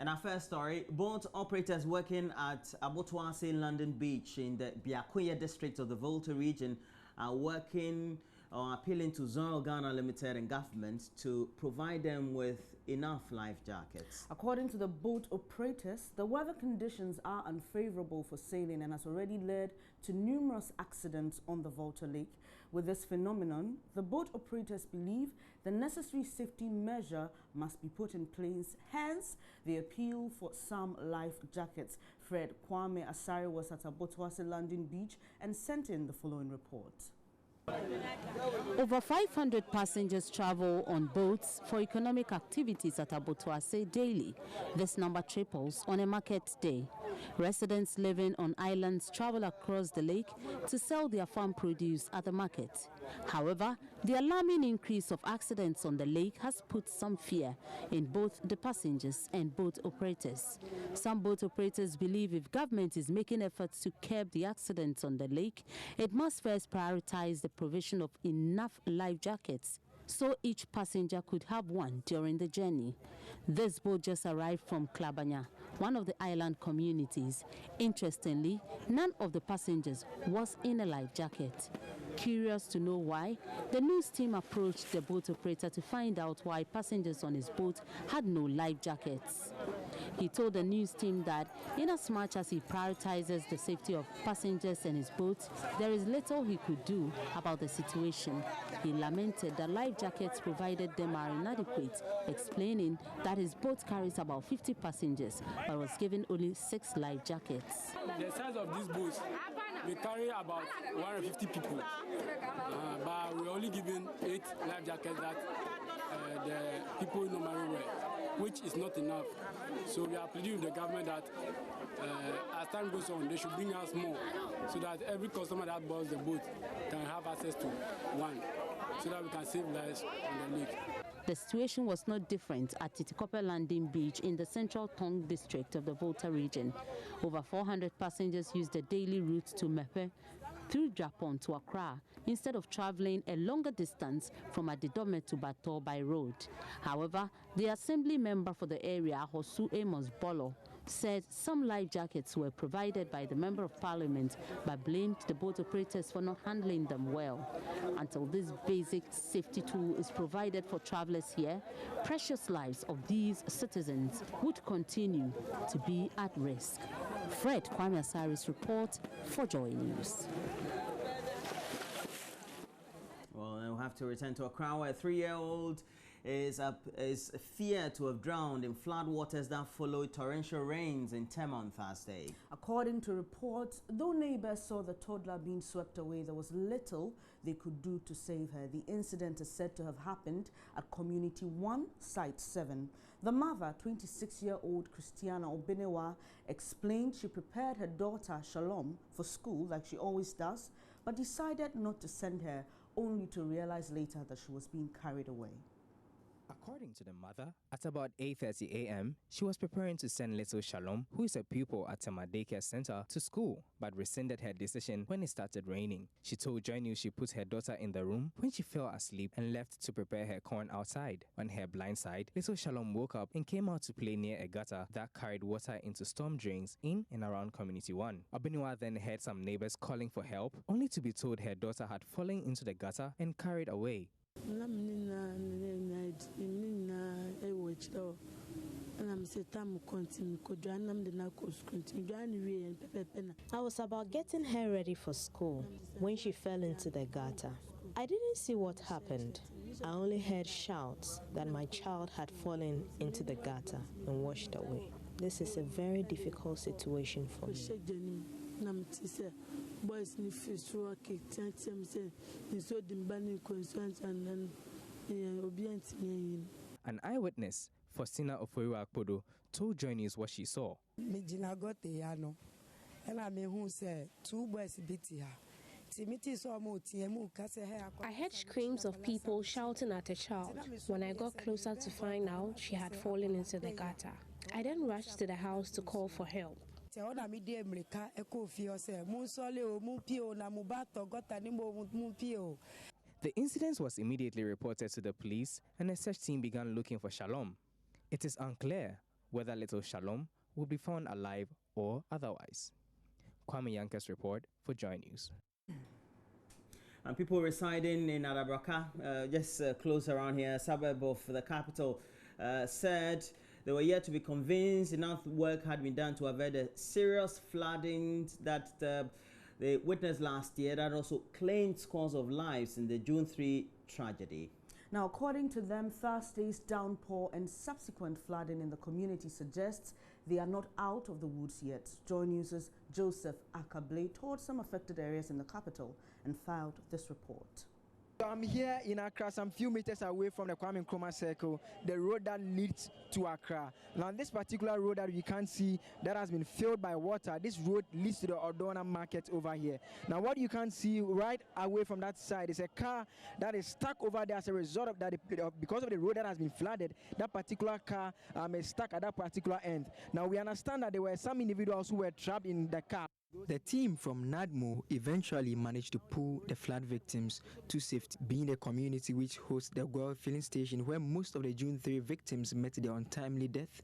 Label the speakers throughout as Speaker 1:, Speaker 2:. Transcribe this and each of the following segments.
Speaker 1: And our first story, boat operators working at Abotoase London Beach in the Biakuya district of the Volta region are working or appealing to Zoil Ghana Limited and government to provide them with enough life jackets.
Speaker 2: According to the boat operators, the weather conditions are unfavorable for sailing and has already led to numerous accidents on the Volta Lake. With this phenomenon, the boat operators believe the necessary safety measure must be put in place. Hence, the appeal for some life jackets. Fred Kwame Asari was at Abotoase London Beach and sent in the following report.
Speaker 3: Over 500 passengers travel on boats for economic activities at Abotoase daily. This number triples on a market day. Residents living on islands travel across the lake to sell their farm produce at the market. However, the alarming increase of accidents on the lake has put some fear in both the passengers and boat operators. Some boat operators believe if government is making efforts to curb the accidents on the lake, it must first prioritize the provision of enough life jackets so each passenger could have one during the journey. This boat just arrived from Klabanya, one of the island communities. Interestingly, none of the passengers was in a life jacket. Curious to know why, the news team approached the boat operator to find out why passengers on his boat had no life jackets. He told the news team that inasmuch as he prioritizes the safety of passengers and his boat, there is little he could do about the situation. He lamented that life jackets provided them are inadequate, explaining that his boat carries about 50 passengers but was given only 6 life jackets.
Speaker 4: The size of these boats, we carry about 150 people, but we're only given 8 life jackets that the people normally wear, which is not enough. So we are pleading with the government that as time goes on, they should bring us more so that every customer that boards the boat can have access to one, so that we can save lives on the lake.
Speaker 3: The situation was not different at Titikope Landing Beach in the central Tong district of the Volta region. Over 400 passengers used the daily route to Mepe through Japon to Accra instead of traveling a longer distance from Adidome to Bator by road. However, the assembly member for the area, Hosu Amos Bolo, said some life jackets were provided by the Member of Parliament but blamed the boat operators for not handling them well. Until this basic safety tool is provided for travelers here, precious lives of these citizens would continue to be at risk. Fred Kwame Asari's report for Joy News.
Speaker 1: Well, we'll have to return to Accra, where a 3-year-old is feared to have drowned in floodwaters that followed torrential rains in Tema on Thursday.
Speaker 2: According to reports, though neighbors saw the toddler being swept away, there was little they could do to save her. The incident is said to have happened at Community 1, Site 7. The mother, 26-year-old Christiana Obinewa, explained she prepared her daughter Shalom for school like she always does, but decided not to send her, only to realize later that she was being carried away.
Speaker 5: According to the mother, at about 8:30 a.m., she was preparing to send little Shalom, who is a pupil at Tema Daycare Center, to school, but rescinded her decision when it started raining. She told Joy News she put her daughter in the room when she fell asleep and left to prepare her corn outside. On her blind side, little Shalom woke up and came out to play near a gutter that carried water into storm drains in and around Community 1. Obinewa then heard some neighbors calling for help, only to be told her daughter had fallen into the gutter and carried away.
Speaker 6: I was about getting her ready for school when she fell into the gutter. I didn't see what happened. I only heard shouts that my child had fallen into the gutter and washed away. This is a very difficult situation for me.
Speaker 5: An eyewitness, Faustina Ofoiwa Akpodo, told Joy News what she saw.
Speaker 7: I heard screams of people shouting at a child. When I got closer to find out, she had fallen into the gutter. I then rushed to the house to call for help.
Speaker 5: The incident was immediately reported to the police and a search team began looking for Shalom. It is unclear whether little Shalom will be found alive or otherwise. Kwame Yanka's report for Joy News.
Speaker 1: And people residing in Adabraka, just close around here, a suburb of the capital, said they were yet to be convinced enough work had been done to avert the serious flooding that they witnessed last year that also claimed scores of lives in the June 3 tragedy.
Speaker 2: Now, according to them, Thursday's downpour and subsequent flooding in the community suggests they are not out of the woods yet. Joy News' Joseph Akable toured some affected areas in the capital and filed this report.
Speaker 8: I'm here in Accra, some few meters away from the Kwame Nkrumah Circle, the road that leads to Accra. Now, this particular road that you can see that has been filled by water, this road leads to the Odona market over here. Now, what you can see right away from that side is a car that is stuck over there as a result of that, because of the road that has been flooded. That particular car is stuck at that particular end. Now, we understand that there were some individuals who were trapped in the car. The team from NADMO eventually managed to pull the flood victims to safety, being the community which hosts the Guel filling station where most of the June 3 victims met their untimely death.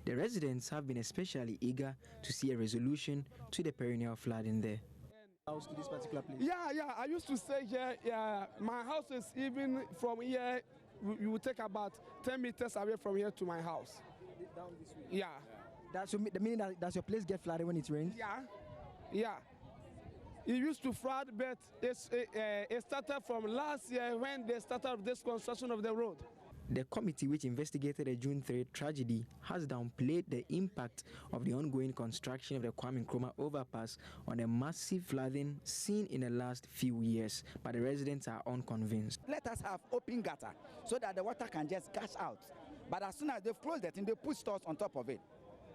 Speaker 8: The residents have been especially eager to see a resolution to the perennial flooding there.
Speaker 9: House to this particular place? Yeah, I used to stay here. Yeah, my house is even from here, you will take about 10 meters away from here to my house.
Speaker 8: Down this way?
Speaker 9: Yeah.
Speaker 8: That's the meaning that does your place get flooded when it rains?
Speaker 9: Yeah. It used to flood, but it started from last year when they started this construction of the road.
Speaker 8: The committee which investigated the June 3 tragedy has downplayed the impact of the ongoing construction of the Kwame Nkrumah overpass on the massive flooding seen in the last few years, but the residents are unconvinced.
Speaker 10: Let us have open gutter so that the water can just gush out. But as soon as they've closed it and they put stores on top of it,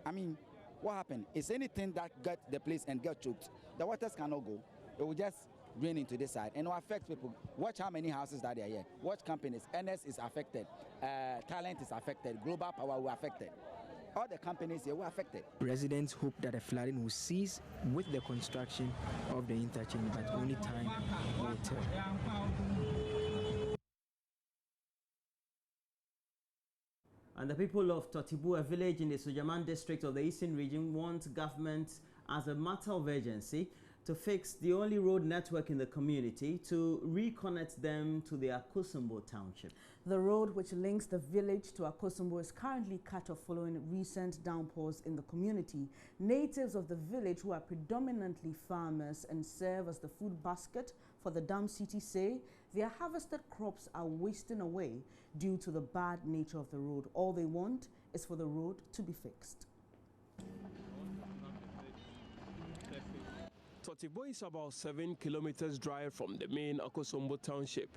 Speaker 10: I mean, what happened is anything that got the place and get choked, the waters cannot go. It will just drain into this side and it will affect people. Watch how many houses that are here. Watch companies. NS is affected. Talent is affected. Global Power will affected. All the companies here were affected.
Speaker 8: Residents hope that the flooding will cease with the construction of the interchange, but only time will tell.
Speaker 1: And the people of Totibu, a village in the Sujaman district of the Eastern region, want government, as a matter of urgency, to fix the only road network in the community to reconnect them to the Akosombo township.
Speaker 2: The road which links the village to Akosombo is currently cut off following recent downpours in the community. Natives of the village, who are predominantly farmers and serve as the food basket for the dam city, say their harvested crops are wasting away due to the bad nature of the road. All they want is for the road to be fixed.
Speaker 11: Totibo is about 7 kilometers drive from the main Akosombo township,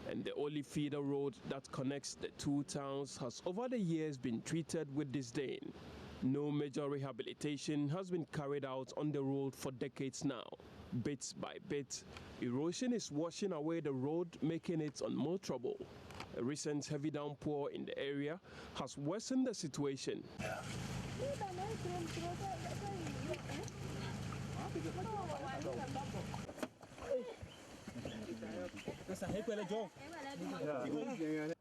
Speaker 11: and the only feeder road that connects the two towns has over the years been treated with disdain. No major rehabilitation has been carried out on the road for decades now. Bit by bit, erosion is washing away the road, making it unmotorable. A recent heavy downpour in the area has worsened the situation.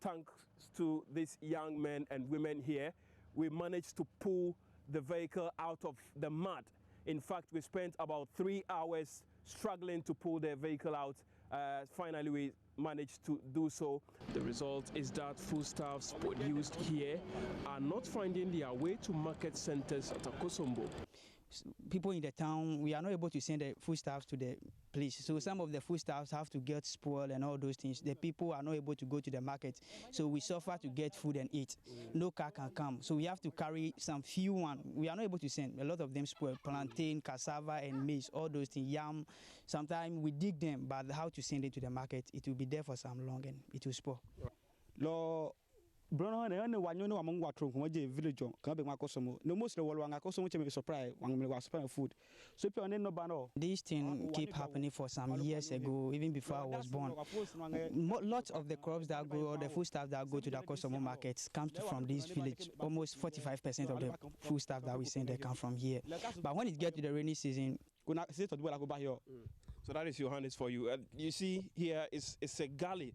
Speaker 11: Thanks to these young men and women here, we managed to pull the vehicle out of the mud. In fact, we spent about 3 hours struggling to pull the vehicle out. Finally, we managed to do so. The result is that foodstuffs produced here are not finding their way to market centers at Akosombo.
Speaker 12: People in the town, we are not able to send the foodstuffs to the place. So some of the foodstuffs have to get spoiled and all those things. The people are not able to go to the market. So we suffer to get food and eat. No car can come. So we have to carry some few one. We are not able to send. A lot of them spoil. Plantain, cassava and maize, all those things, yam. Sometimes we dig them, but how to send it to the market, it will be there for some long and it will spoil.
Speaker 13: Brono ne wanyo among watro kuma je village kan be Akosombo no most the wanga Akosombo me surprise was food so people no bano.
Speaker 12: This thing keep happening for some years ago, even before I was born. Lots of the crops that go, or the foodstuff that go to the Akosombo markets comes from this village. Almost 45% of the foodstuff that we send they come from here. But when it gets to the rainy season,
Speaker 11: so that is your hand is for you. You see here is a gully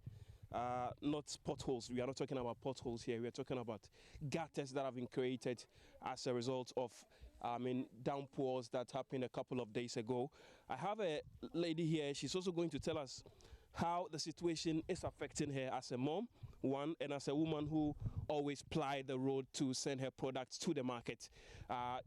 Speaker 11: not potholes. We are not talking about potholes here. We are talking about gutters that have been created as a result of downpours that happened a couple of days ago. I have a lady here. She's also going to tell us how the situation is affecting her as a mom, one, and as a woman who always plied the road to send her products to the market.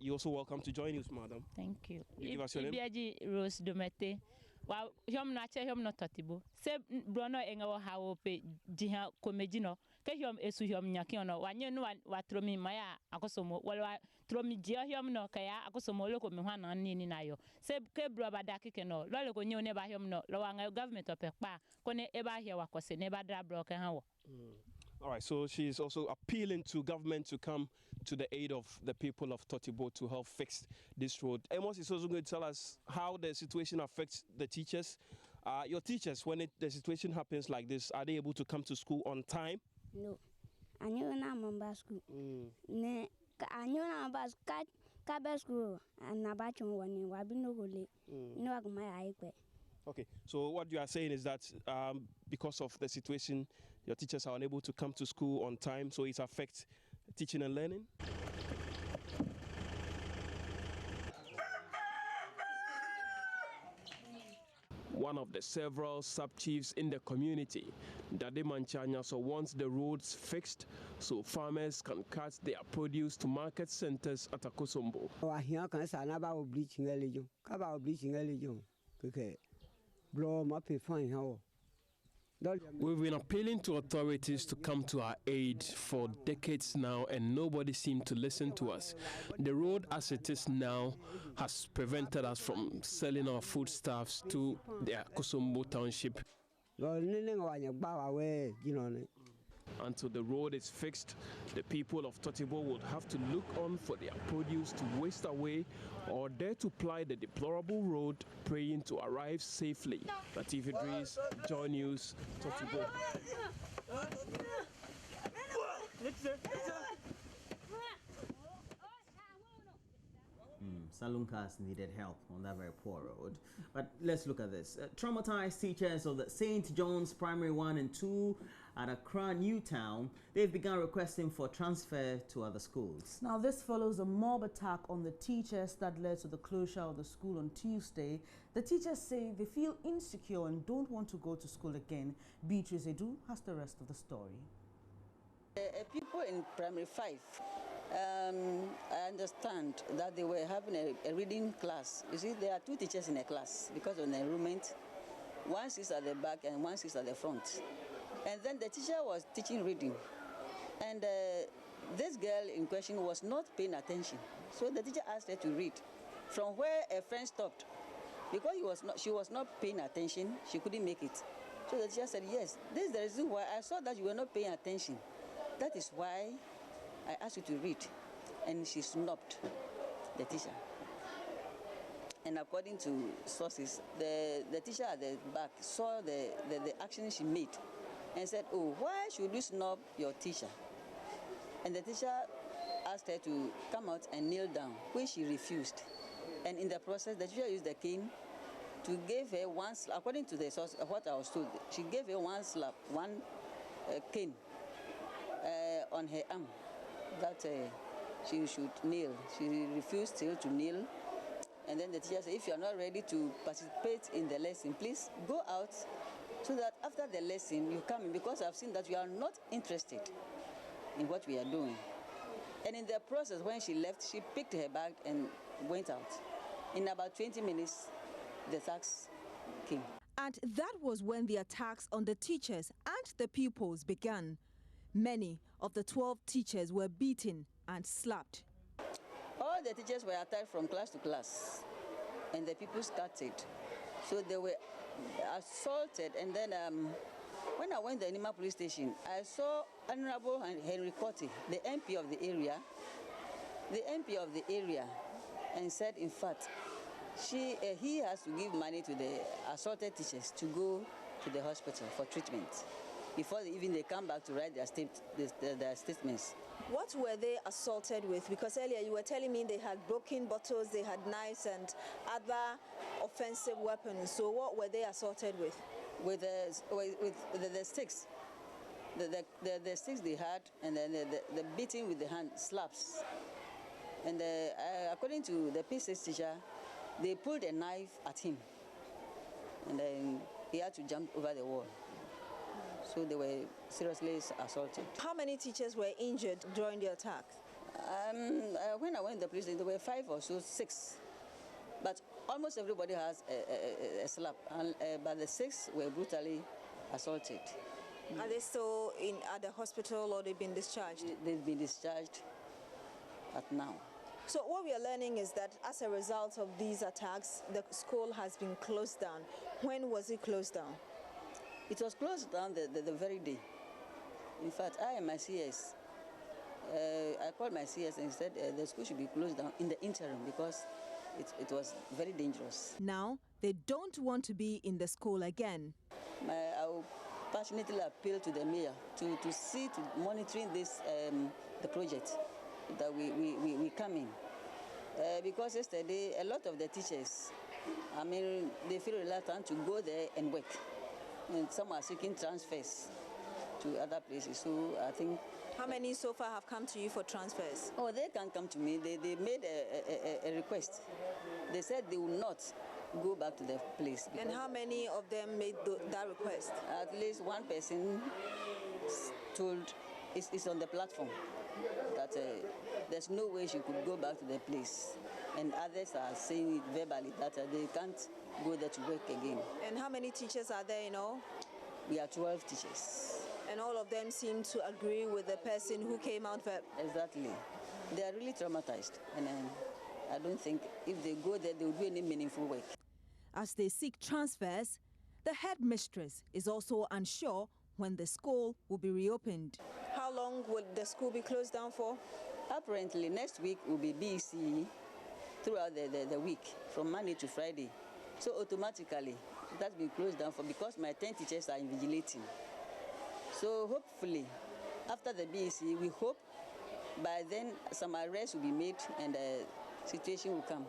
Speaker 11: You're also welcome to join us, madam.
Speaker 14: Thank you.
Speaker 11: Give us your name.
Speaker 14: Rose Domete. Well, him na che him no tatibo. Se brono enga ha ope jiha komejino. Ke him esu him nyaki ono. Wanye no wa tromi maya akosomo. Wala tromi jia him no kaya akosomo loko me hwana nini nayo. Se ke bro badaki ke no. Lo leko nyi ne ba him no. Lo wanga government opekpa. Kone eba here wakose ne ba dra bro ke hawo.
Speaker 11: All right, so she's also appealing to government to come to the aid of the people of Totibo to help fix this road. Amos is also going to tell us how the situation affects the teachers. Your teachers, when the situation happens like this, are they able to come to school on time?
Speaker 15: No. I knew na school. Ne, I knew na ka school and na ba chon wani wa bi no go late. No aguma ya.
Speaker 11: Okay, so what you are saying is that because of the situation, your teachers are unable to come to school on time, so it affects teaching and learning? One of the several sub-chiefs in the community, Dade Manchanya, so wants the roads fixed so farmers can cut their produce to market centers at Akosombo. We've been appealing to authorities to come to our aid for decades now, and nobody seemed to listen to us. The road as it is now has prevented us from selling our foodstuffs to the Akosombo township. Until the road is fixed, the people of Totibo would have to look on for their produce to waste away or dare to ply the deplorable road, praying to arrive safely. Latif Idris, Joy News, Totibo.
Speaker 1: Saloon cars needed help on that very poor road. But let's look at this. Traumatized teachers of the St. John's Primary 1 and 2 at Accra, Newtown, they've begun requesting for transfer to other schools.
Speaker 2: Now, this follows a mob attack on the teachers that led to the closure of the school on Tuesday. The teachers say they feel insecure and don't want to go to school again. Beatrice Edu has the rest of the story.
Speaker 16: People in Primary 5, I understand that they were having a reading class. You see, there are two teachers in a class because of the enrollment. One sits at the back and one sits at the front. And then the teacher was teaching reading. And this girl in question was not paying attention. So the teacher asked her to read from where a friend stopped. Because she was not paying attention, she couldn't make it. So the teacher said, yes, this is the reason why I saw that you were not paying attention. That is why I asked you to read. And she snubbed the teacher. And according to sources, the teacher at the back saw the action she made and said, oh, why should you snub your teacher? And the teacher asked her to come out and kneel down, which she refused. And in the process, the teacher used the cane to give her one slap. According to the source, what I was told, she gave her one slap, one cane on her arm that she should kneel. She refused still to kneel. And then the teacher said, if you are not ready to participate in the lesson, please go out so that after the lesson you come in, because I've seen that you are not interested in what we are doing. And in the process, when she left, she picked her bag and went out. In about 20 minutes, the thugs came.
Speaker 17: And that was when the attacks on the teachers and the pupils began. Many of the 12 teachers were beaten and slapped.
Speaker 16: All the teachers were attacked from class to class, and the people scattered. So they were assaulted, and then when I went to the Nima police station, I saw Honorable Henry Cotti, the MP of the area, and said, in fact, he has to give money to the assaulted teachers to go to the hospital for treatment before they come back to write their statements.
Speaker 17: What were they assaulted with? Because earlier you were telling me they had broken bottles, they had knives and other offensive weapons. So what were they assaulted with?
Speaker 16: With the sticks. the sticks they had, and then the beating with the hand slaps. And according to the P6 teacher, they pulled a knife at him, and then he had to jump over the wall. So they were seriously assaulted.
Speaker 17: How many teachers were injured during the attack?
Speaker 16: When I went to the police, there were 5 or so, 6. But almost everybody has a slap, but the 6 were brutally assaulted.
Speaker 17: Are they still at the hospital, or they've been discharged?
Speaker 16: They've been discharged at now.
Speaker 17: So what we are learning is that as a result of these attacks, the school has been closed down. When was it closed down?
Speaker 16: It was closed down the very day. In fact, I and my CS, I called my CS and said the school should be closed down in the interim because it was very dangerous.
Speaker 17: Now, they don't want to be in the school again.
Speaker 16: I will passionately appeal to the mayor to see to monitoring this the project that we come in. Because yesterday, a lot of the teachers, I mean, they feel reluctant to go there and work. And some are seeking transfers to other places. So I think...
Speaker 17: How many so far have come to you for transfers?
Speaker 16: Oh, they can't come to me. They made a request. They said they will not go back to their place.
Speaker 17: And how many of them made that request?
Speaker 16: At least one person told, is on the platform, that there's no way she could go back to their place. And others are saying it verbally, that they can't go there to work again.
Speaker 17: And how many teachers are there in all?
Speaker 16: We are 12 teachers.
Speaker 17: And all of them seem to agree with the person who came out for...
Speaker 16: Exactly. They are really traumatized. And I don't think if they go there, they will do any meaningful work.
Speaker 17: As they seek transfers, the headmistress is also unsure when the school will be reopened. How long will the school be closed down for?
Speaker 16: Apparently, next week will be BECE throughout the week, from Monday to Friday. So automatically, that's been closed down for because my 10 teachers are invigilating. So hopefully, after the BECE, we hope by then some arrests will be made and the situation will come.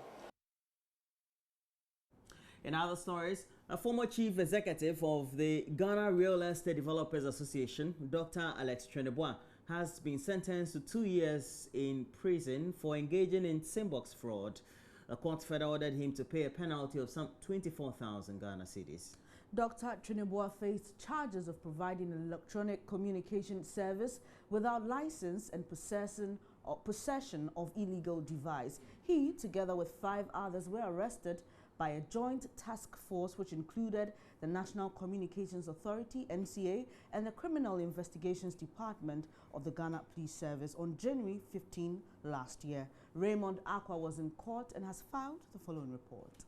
Speaker 1: In other stories, a former chief executive of the Ghana Real Estate Developers Association, Dr. Alex Tetteh, has been sentenced to 2 years in prison for engaging in Symbox fraud. The court further ordered him to pay a penalty of some 24,000 Ghana cedis.
Speaker 2: Dr. Tetteh faced charges of providing an electronic communication service without license and possession of illegal device. He, together with 5 others, were arrested by a joint task force which included the National Communications Authority, NCA, and the Criminal Investigations Department of the Ghana Police Service on January 15 last year. Raymond Accra was in court and has filed the following report.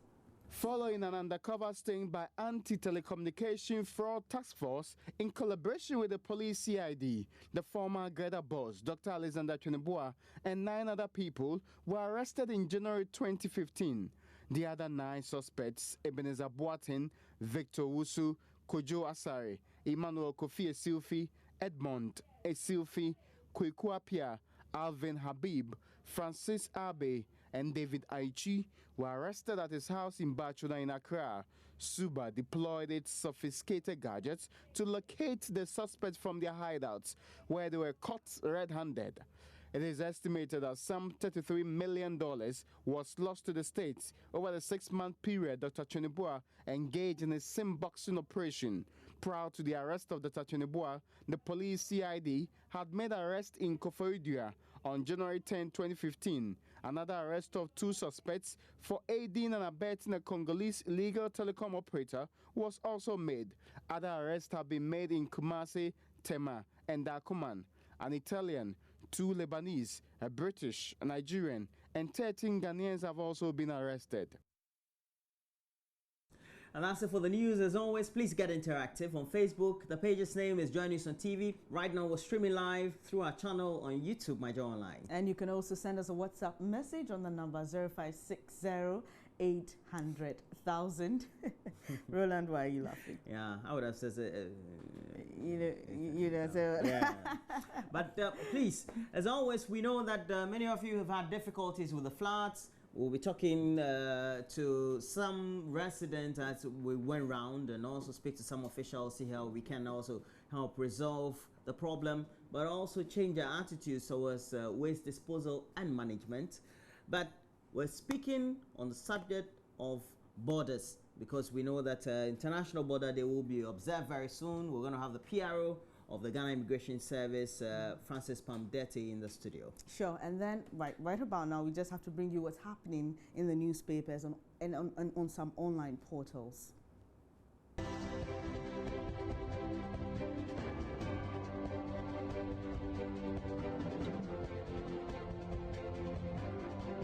Speaker 18: Following an undercover sting by Anti-Telecommunication Fraud Task Force in collaboration with the police CID, the former Greta boss, Dr. Alexander Tetteh, and 9 other people were arrested in January 2015. The other 9 suspects, Ebenezer Boateng, Victor Wusu, Kojo Asare, Emmanuel Kofi Esilfi, Edmond Esilfi, Kweku Apia, Alvin Habib, Francis Abe, and David Aichi were arrested at his house in Bachuna in Accra. Suba deployed its sophisticated gadgets to locate the suspects from their hideouts, where they were caught red-handed. It is estimated that some $33 million was lost to the states over the 6-month period Dr. Tetteh engaged in a SIM-boxing operation. Prior to the arrest of Dr. Tetteh, the police CID had made arrest in Koforidua on January 10, 2015. Another arrest of 2 suspects for aiding and abetting a Congolese illegal telecom operator was also made. Other arrests have been made in Kumasi, Tema, and Dakuman. An Italian, 2 Lebanese, a British, a Nigerian, and 13 Ghanaians have also been arrested.
Speaker 1: And that's it for the news. As always, please get interactive on Facebook. The page's name is Joy News on TV. Right now, we're streaming live through our channel on YouTube, My Joy Online.
Speaker 2: And you can also send us a WhatsApp message on the number 0560 800,000. Roland, why are you laughing?
Speaker 1: Yeah, I would have said
Speaker 2: you know, so
Speaker 1: yeah. But please, as always, we know that many of you have had difficulties with the floods. We'll be talking to some residents as we went round and also speak to some officials, see how we can also help resolve the problem, but also change their attitudes towards waste disposal and management. But we're speaking on the subject of borders, because we know that international border, they will be observed very soon. We're going to have the PRO of the Ghana Immigration Service, Francis Pamdeti, in the studio. Sure, and then right about now, we just have to bring you what's happening in the newspapers and on some online portals.